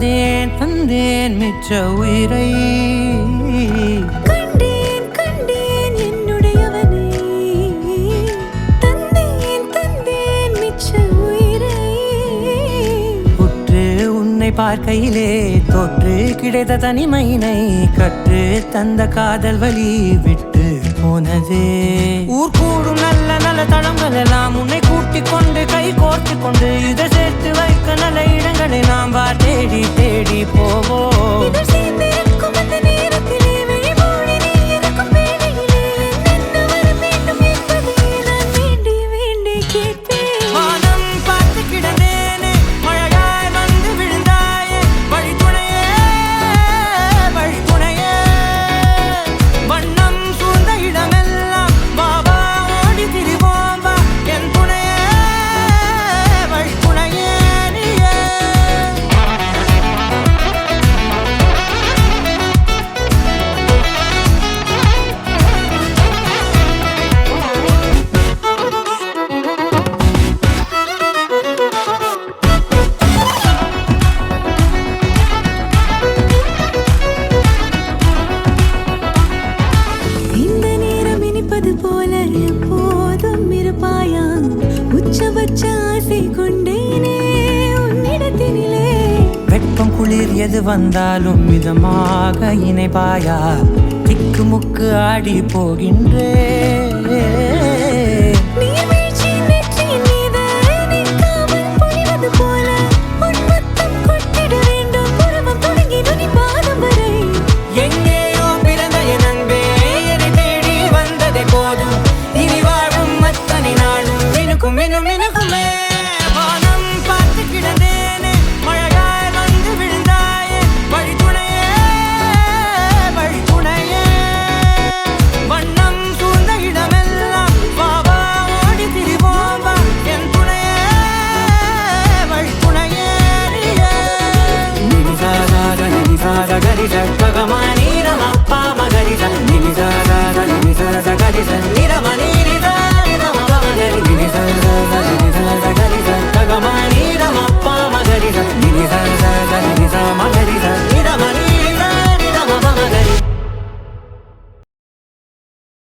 தந்தேன் தந்தேன் மிச்ச உயிரை. கண்டேன் கண்டேன் என்னுடையவனை, தந்தேன் தந்தேன் மிச்ச உயிரை. உற்று உன்னை பார்க்கையிலே தோற்று கிடைத்த தனிமையினை கற்று தந்த காதல் வழி விட்டு போனதே. ஊர் கூடும் நல்ல நல்ல தளங்கள் எல்லாம் உன்னை கூட்டிக் கொண்டு கை கோர்த்து கொண்டு இதை சேர்த்து வைக்க நல்ல இடங்களை நாம் வா தேடி தேடி போவோம். இதழ் சேர்ந்திருக்கும் அந்த நேரத்திலே விழிமூடி நீ இருக்கும் வேளையிலே என்ன வர வேண்டும் என்பதை நான் வேண்டி வேண்டி கேட்பேன். வானம் பார்த்து கிடந்தேனே, மழையாய் வந்து விழுந்தாயே, வழித்துணையே வழித்துணையே. வண்ணம் சூழ்ந்த இடமெல்லாம் வா வா ஓடி திரிவோம் வா, என் துணையே வழித்துணையே நீயே. இந்த நேரம் இனிப்பது போல எப்போதும் இருப்பாயா, உச்சபட்ச ஆசை கொண்டேனே உன்னிடத்தினிலே. வெப்பம் குளிர் எது வந்தாலும் மிதமாக இணைப்பாயா, திக்கு முக்கு ஆடி போகின்றே.